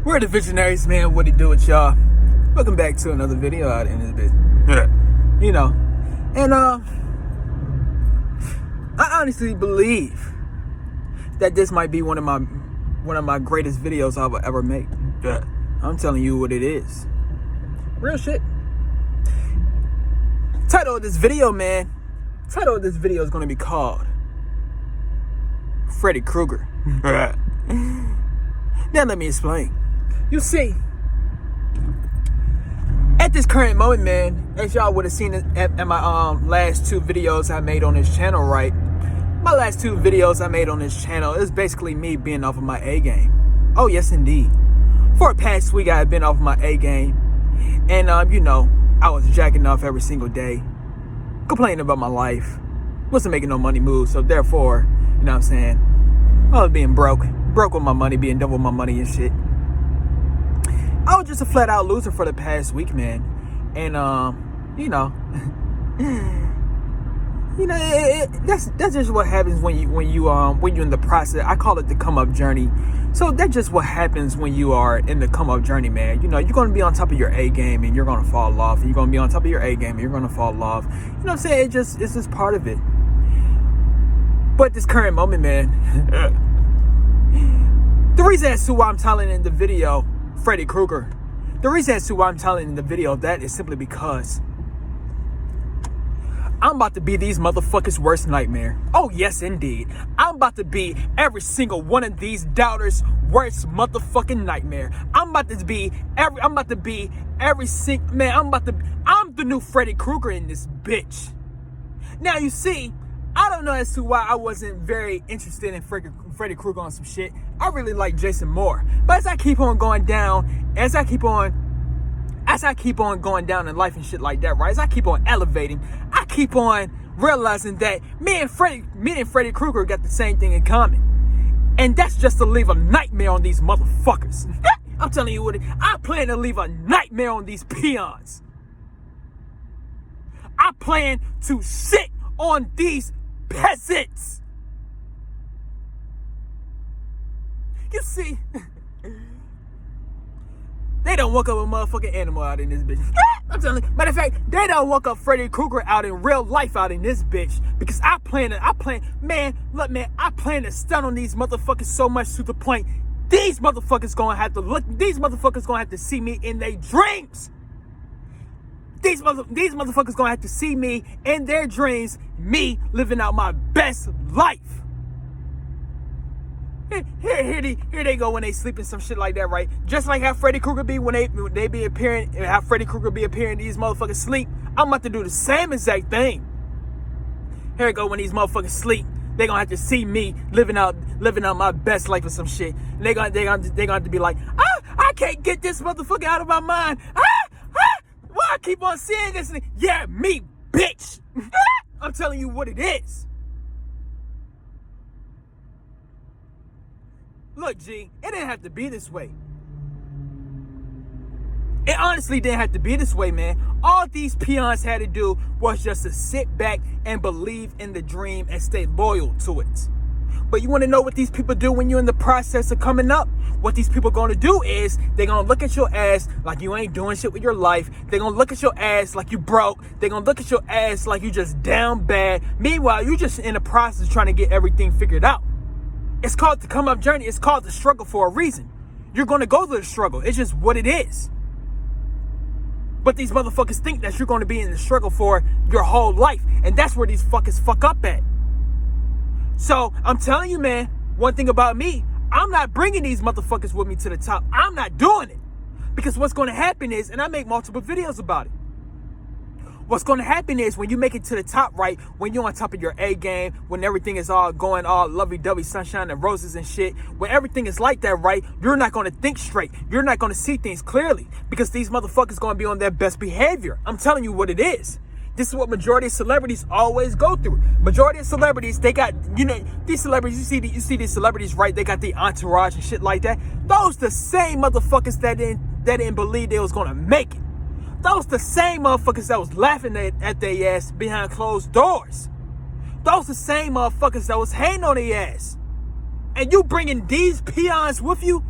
We're the Visionaries, man. What it do with y'all? Welcome back to another video out in this bit. You know, and I honestly believe that this might be one of my greatest videos I will ever make. I'm telling you what it is. Real shit. Title of this video, man. Title of this video is going to be called Freddie Krueger. Now let me explain. You see, at this current moment, man, as y'all would have seen at my last two videos I made on this channel, right? My last two videos I made on this channel is basically me being off of my A game. Oh yes, indeed. For the past week, I had been off of my A game, and you know, I was jacking off every single day, complaining about my life, wasn't making no money moves, so therefore, you know what I'm saying, I was being broke with my money, being done with my money and shit. I was just a flat out loser for the past week, man, and you know, that's just what happens when you're in the process. I call it the come up journey. So that's just what happens when you are in the come up journey, man. You know, you're gonna be on top of your A game and you're gonna fall off, and you're gonna be on top of your A game and you're gonna fall off. You know what I'm saying? It's just part of it. But this current moment, man, the reason as to why I'm telling in the video Freddie Krueger, the reason as to why I'm telling in the video that is simply because I'm about to be these motherfuckers' worst nightmare. Oh yes, indeed. I'm about to be every single one of these doubters' worst motherfucking nightmare. I'm the new Freddie Krueger in this bitch. Now you see, I don't know as to why I wasn't very interested in Freddie Krueger on some shit. I really like Jason more. But as I keep on going down, as I keep on going down in life and shit like that, right? As I keep on elevating, I keep on realizing that me and Freddie Krueger got the same thing in common. And that's just to leave a nightmare on these motherfuckers. I'm telling you what, I plan to leave a nightmare on these peons. I plan to sit on these peasants. You see, they don't walk up a motherfucking animal out in this bitch. I'm telling you. Matter of fact, they don't walk up Freddie Krueger out in real life out in this bitch. Because I plan to stun on these motherfuckers so much to the point these motherfuckers gonna have to see me in their dreams. These motherfuckers gonna have to see me in their dreams, me living out my best life. Here they go when they sleep and some shit like that, right? Just like how Freddie Krueger be when they be appearing, and how Freddie Krueger be appearing these motherfuckers sleep. I'm about to do the same exact thing. Here they go when these motherfuckers sleep. They gonna have to see me living out my best life or some shit. And they gonna have to be like, I can't get this motherfucker out of my mind. Why I keep on seeing this? Yeah, me, bitch. I'm telling you what it is. Look, G, it didn't have to be this way. It honestly didn't have to be this way, man. All these peons had to do was just to sit back and believe in the dream and stay loyal to it. But you want to know what these people do when you're in the process of coming up? What these people going to do is they're going to look at your ass like you ain't doing shit with your life. They're going to look at your ass like you broke. They're going to look at your ass like you just down bad. Meanwhile, you're just in the process of trying to get everything figured out. It's called the come up journey. It's called the struggle for a reason. You're going to go through the struggle. It's just what it is. But these motherfuckers think that you're going to be in the struggle for your whole life. And that's where these fuckers fuck up at. So I'm telling you, man, one thing about me, I'm not bringing these motherfuckers with me to the top. I'm not doing it. Because what's going to happen is, and I make multiple videos about it, what's going to happen is when you make it to the top, right, when you're on top of your A game, when everything is all going all lovey-dovey, sunshine and roses and shit, when everything is like that, right, you're not going to think straight. You're not going to see things clearly because these motherfuckers going to be on their best behavior. I'm telling you what it is. This is what majority of celebrities always go through. Majority of celebrities, they got, you know, these celebrities, you see these celebrities, right, they got the entourage and shit like that. Those the same motherfuckers that didn't believe they was going to make it. Those the same motherfuckers that was laughing at their ass behind closed doors. Those the same motherfuckers that was hating on their ass. And you bringing these peons with you?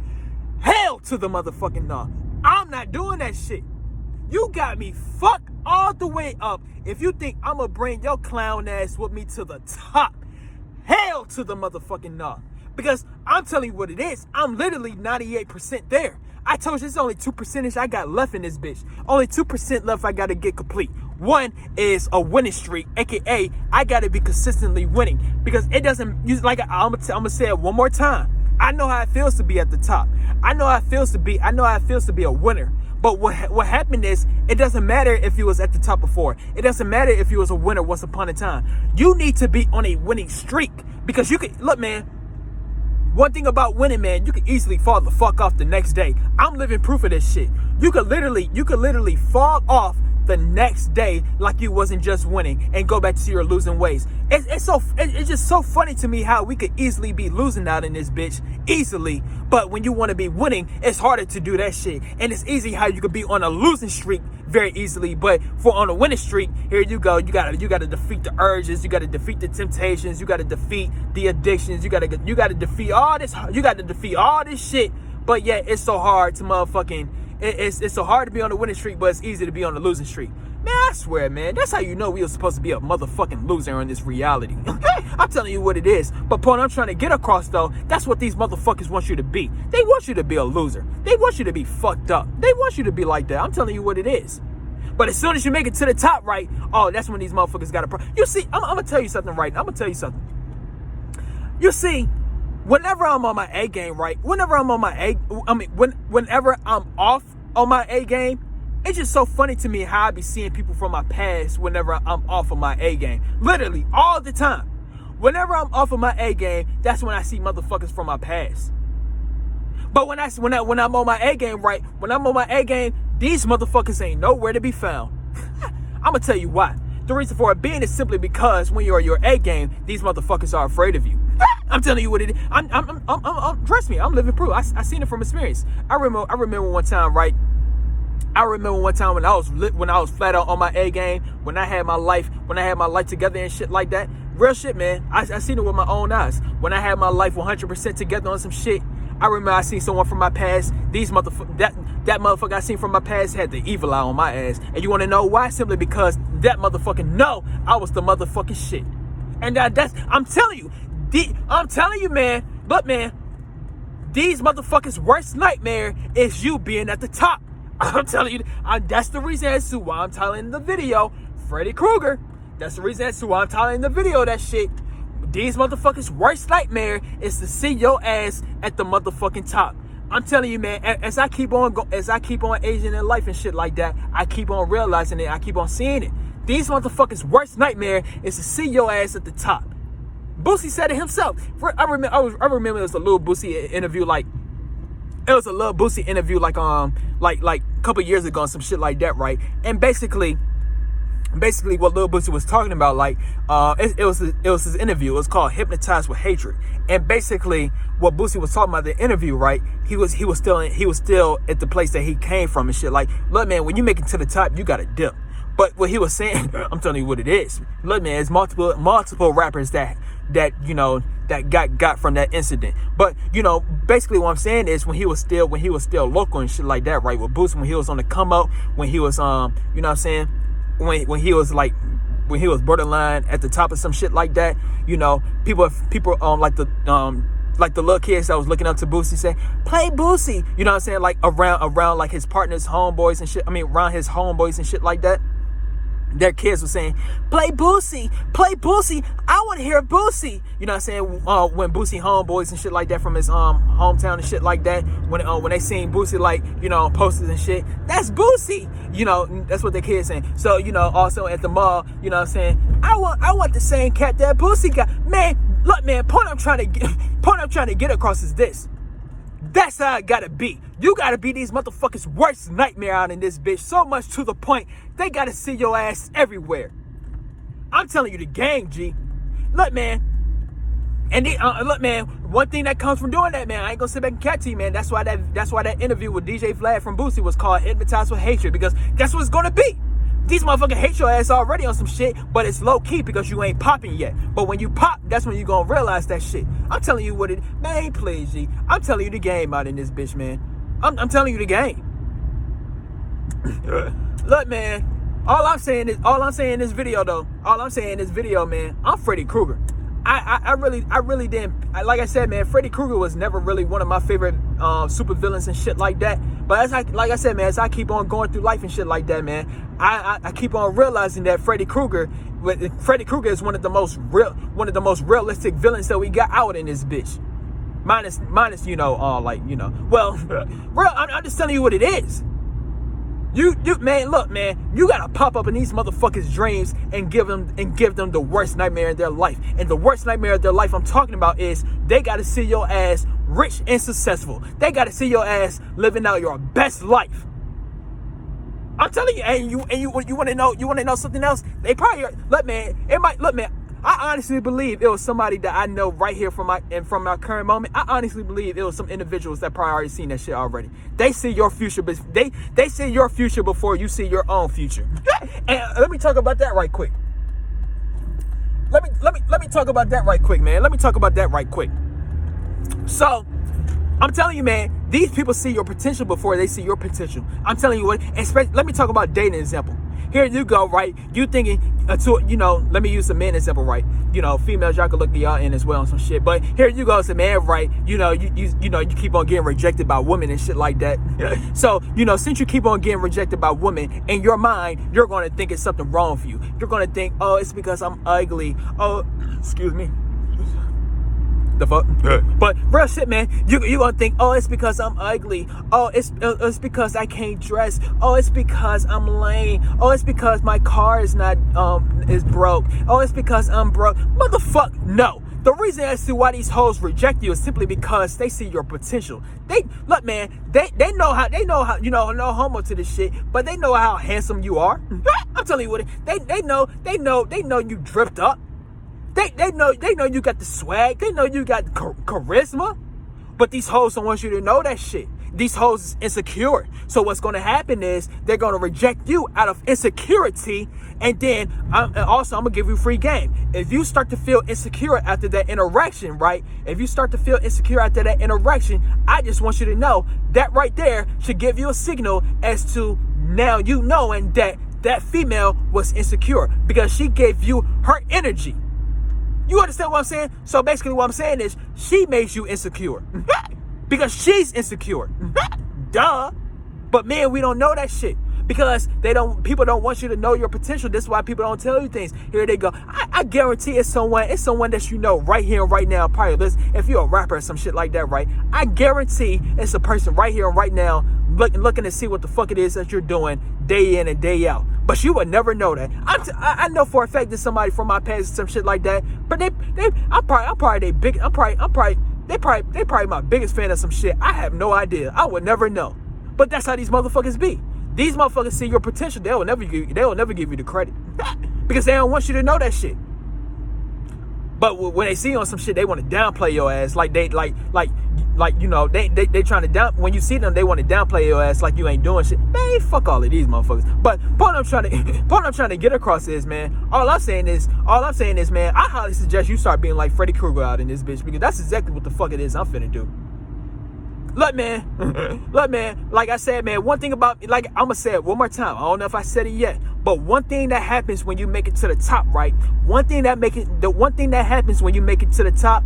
Hell to the motherfucking nah. I'm not doing that shit. You got me fucked all the way up. If you think I'm gonna bring your clown ass with me to the top, hell to the motherfucking nah. Because I'm telling you what it is. I'm literally 98% there. I told you it's only 2% I got left in this bitch. Only 2% left I gotta get complete. One is a winning streak, aka I gotta be consistently winning. Because it doesn't use like I'm gonna say it one more time. I know how it feels to be at the top. I know how it feels to be a winner. But what happened is, it doesn't matter if you was at the top before. It doesn't matter if you was a winner once upon a time. You need to be on a winning streak. Because you can, look, man, one thing about winning, man, you can easily fall the fuck off the next day. I'm living proof of this shit. You could literally fall off the next day like you wasn't just winning and go back to your losing ways. It's just so funny to me how we could easily be losing out in this bitch easily, but when you want to be winning, it's harder to do that shit. And it's easy how you could be on a losing streak very easily, but for on a winning streak, here you go. You gotta defeat the urges, you gotta defeat the temptations, you gotta defeat the addictions, you gotta defeat all this, you gotta defeat all this shit. But yet it's so hard to motherfucking. It's so hard to be on the winning streak, but it's easy to be on the losing streak. Man, I swear, man, that's how you know we were supposed to be a motherfucking loser in this reality. I'm telling you what it is. But point I'm trying to get across, though, that's what these motherfuckers want you to be. They want you to be a loser. They want you to be fucked up. They want you to be like that. I'm telling you what it is. But as soon as you make it to the top, right, oh, that's when these motherfuckers got a problem. You see, I'm going to tell you something right now. I'm going to tell you something. You see, whenever I'm on my A game, right? Whenever I'm off on my A game, it's just so funny to me how I be seeing people from my past whenever I'm off of my A game. Literally, all the time. Whenever I'm off of my A game, that's when I see motherfuckers from my past. But when I'm on my A game, right? When I'm on my A game, these motherfuckers ain't nowhere to be found. I'm gonna tell you why. The reason for it being is simply because when you're on your A game, these motherfuckers are afraid of you. I'm telling you what it is. Trust me, I'm living proof. I seen it from experience. I remember one time, right? I remember one time when I was flat out on my A game, when I had my life together and shit like that. Real shit, man. I seen it with my own eyes. When I had my life 100% together on some shit, I remember I seen someone from my past. That motherfucker I seen from my past had the evil eye on my ass. And you want to know why? Simply because that motherfucker know I was the motherfucking shit. And I'm telling you, man. But man, these motherfuckers' worst nightmare is you being at the top. I'm telling you, that's the reason as to why I'm telling the video, Freddie Krueger. That's the reason as to why I'm telling the video that shit. These motherfuckers' worst nightmare is to see your ass at the motherfucking top. I'm telling you, man, as I keep on aging in life and shit like that, I keep on realizing it. I keep on seeing it. These motherfuckers' worst nightmare is to see your ass at the top. Boosie said it himself. I remember it was a little Boosie interview, like a couple years ago and some shit like that, right? And basically what Lil Boosie was talking about, like, it was his interview. It was called Hypnotized with Hatred. And basically what Boosie was talking about in the interview, right? He was still at the place that he came from and shit. Like, look, man, when you make it to the top, you gotta dip. But what he was saying, I'm telling you what it is. Look, man, there's multiple rappers that got from that incident. But basically what I'm saying is when he was still local and shit like that, right? With Boosie, when he was on the come up, when he was you know what I'm saying, when he was borderline at the top of some shit like that, people like the little kids that was looking up to Boosie say, play Boosie, you know what I'm saying, like around like his partner's homeboys and shit. I mean, around his homeboys and shit like that. Their kids were saying, play Boosie, I want to hear Boosie. You know what I'm saying? When Boosie homeboys and shit like that from his hometown and shit like that, when they seen Boosie, like, posters and shit, that's Boosie. That's what their kids saying. So, also at the mall, you know what I'm saying, I want the same cat that Boosie got. Man, look, man, point I'm trying to get across is this. That's how it gotta be. You gotta be these motherfuckers' worst nightmare out in this bitch. So much to the point, they gotta see your ass everywhere. I'm telling you, the gang, G. Look, man. And look, man, one thing that comes from doing that, man, I ain't gonna sit back and cat to you, man. That's why that interview with DJ Vlad from Boosie was called Hypnotized with Hatred, because that's what it's gonna be. These motherfuckers hate your ass already on some shit, but it's low key because you ain't popping yet. But when you pop, that's when you gonna realize that shit. I'm telling you what it, man, please, G. I'm telling you the game out in this bitch, man. I'm telling you the game. Look, man. All I'm saying in this video, man, I'm Freddie Krueger. I really didn't, like I said, man, Freddie Krueger was never really one of my favorite super villains and shit like that. But like I said, man, as I keep on going through life and shit like that, man, I keep on realizing that Freddie Krueger is one of the most realistic villains that we got out in this bitch. Minus, well, real. I'm just telling you what it is. You man, look, man, you gotta pop up in these motherfuckers' dreams and give them the worst nightmare in their life. And the worst nightmare of their life I'm talking about is they gotta see your ass rich and successful. They gotta see your ass living out your best life. I'm telling you, and you wanna know something else? They probably look, man. I honestly believe it was somebody that I know right here from my current moment. I honestly believe it was some individuals that probably already seen that shit already. They see your future, but they see your future before you see your own future. And let me talk about that right quick. Let me talk about that right quick, man. Let me talk about that right quick. So, I'm telling you, man, these people see your potential before they see your potential. I'm telling you what, especially, let me talk about dating example. Here you go, right? You thinking, let me use the men example, right? Females, y'all can look y'all in as well on some shit. But here you go, as a man, right? You keep on getting rejected by women and shit like that. So, since you keep on getting rejected by women, in your mind, you're going to think it's something wrong for you. You're going to think, oh, it's because I'm ugly. Oh, excuse me. The fuck? But real shit, man, you gonna think, oh, it's because I'm ugly. Oh, it's because I can't dress. Oh, it's because I'm lame. Oh, it's because my car is not is broke. Oh, it's because I'm broke. Motherfucker, no. The reason as to why these hoes reject you is simply because they see your potential. They look, man, they know how no homo to this shit, but they know how handsome you are. I'm telling you what, they know you dripped up. They know you got the swag. They know you got charisma. But these hoes don't want you to know that shit. These hoes is insecure. So what's going to happen is they're going to reject you out of insecurity. And then also I'm going to give you free game. If you start to feel insecure after that interaction, right? If you start to feel insecure after that interaction, I just want you to know that right there should give you a signal as to now you knowing that female was insecure because she gave you her energy. You understand what I'm saying? So basically what I'm saying is she makes you insecure because she's insecure. Duh. But man, we don't know that shit because people don't want you to know your potential. That's why people don't tell you things. Here they go. I guarantee it's someone that you know right here and right now. Probably this, if you're a rapper or some shit like that, right? I guarantee it's a person right here and right now looking to see what the fuck it is that you're doing day in and day out. But you would never know that. I know for a fact that somebody from my past or some shit like that. But I'm probably my biggest fan of some shit. I have no idea. I would never know. But that's how these motherfuckers be. These motherfuckers see your potential. They will never give you the credit because they don't want you to know that shit. But when they see you on some shit, they want to downplay your ass. Like they trying to down. When you see them, they want to downplay your ass like you ain't doing shit. Man, fuck all of these motherfuckers. But point I'm trying to get across is, man. All I'm saying is, man. I highly suggest you start being like Freddie Krueger out in this bitch because that's exactly what the fuck it is I'm finna do. Look, man. Like I said, man. One thing about, like, I'm gonna say it one more time. I don't know if I said it yet, but one thing that happens when you make it to the top, right? One thing that happens when you make it to the top.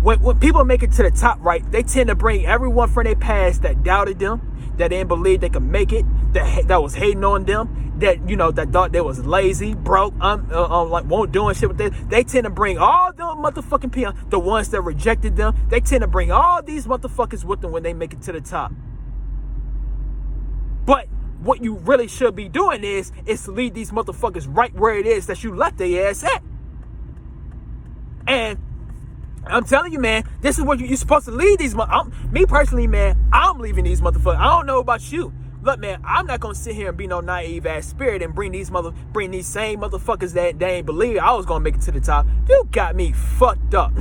When people make it to the top, right, they tend to bring everyone from their past that doubted them, that didn't believe they could make it, that was hating on them, that thought they was lazy, broke, like won't doing shit with them. They tend to bring all the motherfucking people, the ones that rejected them. They tend to bring all these motherfuckers with them when they make it to the top. But what you really should be doing is to lead these motherfuckers right where it is that you left their ass at. And I'm telling you, man, this is what you're supposed to lead these. Me personally, man, I'm leaving these motherfuckers. I don't know about you. Look, man, I'm not gonna sit here and be no naive ass spirit and bring these same motherfuckers that they ain't believe I was gonna make it to the top. You got me fucked up.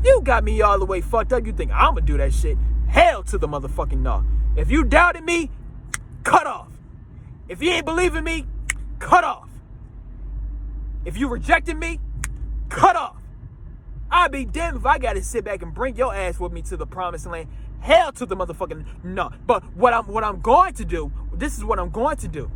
You got me all the way fucked up. You think I'm gonna do that shit? Hell to the motherfucking no. If you doubted me, cut off. If you ain't believing me, cut off. If you rejected me, cut off. I'd be damned if I gotta sit back and bring your ass with me to the promised land. hell to the motherfucking no. But what I'm going to do, this is what I'm going to do.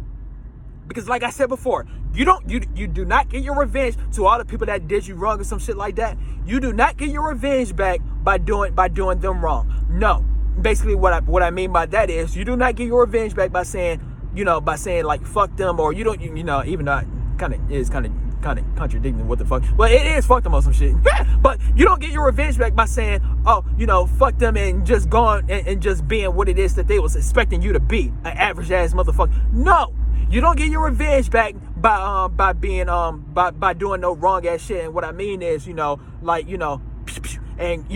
Because like I said before, you do not get your revenge to all the people that did you wrong or some shit like that. You do not get your revenge back by doing them wrong. No. Basically what I mean by that is you do not get your revenge back by saying like fuck them, or you don't even though it kind of contradicting what the fuck. Well, it is fuck them or some shit. But you don't get your revenge back by saying, oh, fuck them and just going and just being what it is that they was expecting you to be, an average ass motherfucker. No. You don't get your revenge back by being by doing no wrong ass shit. And what I mean is, and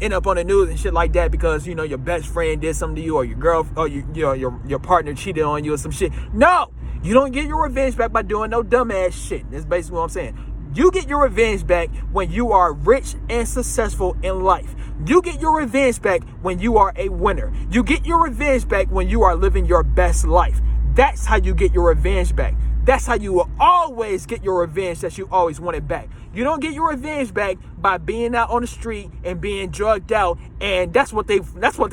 end up on the news and shit like that because your best friend did something to you, or your girl, or your partner cheated on you or some shit. No, you don't get your revenge back by doing no dumb ass shit. That's basically what I'm saying. You get your revenge back when you are rich and successful in life. You get your revenge back when you are a winner. You get your revenge back when you are living your best life. That's how you get your revenge back. That's how you will always get your revenge that you always wanted back. You don't get your revenge back by being out on the street and being drugged out, and that's what they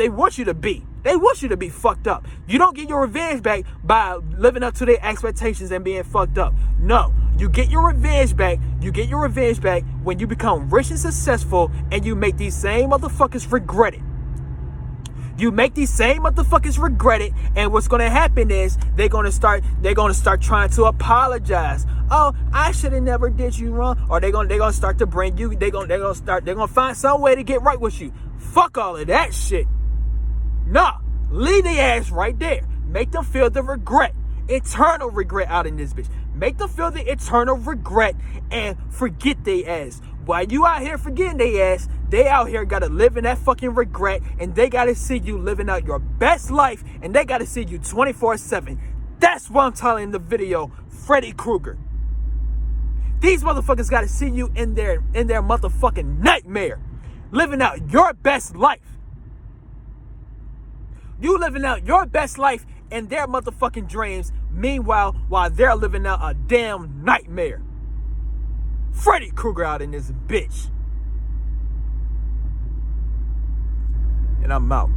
want you to be. They want you to be fucked up. You don't get your revenge back by living up to their expectations and being fucked up. No, you get your revenge back. You get your revenge back when you become rich and successful and you make these same motherfuckers regret it. You make these same motherfuckers regret it, and what's gonna happen is they're gonna start trying to apologize. Oh, I should have never did you wrong, or they're gonna start to bring you. They're gonna find some way to get right with you. Fuck all of that shit. Nah, leave the ass right there. Make them feel the regret, eternal regret out in this bitch. Make them feel the eternal regret and forget they ass. While you out here forgetting they ass, they out here gotta live in that fucking regret, and they gotta see you living out your best life, and they gotta see you 24/7. That's what I'm telling in the video, Freddie Krueger. These motherfuckers gotta see you in their motherfucking nightmare, living out your best life. You living out your best life in their motherfucking dreams, meanwhile, while they're living out a damn nightmare. Freddie Krueger out in this bitch. And I'm out.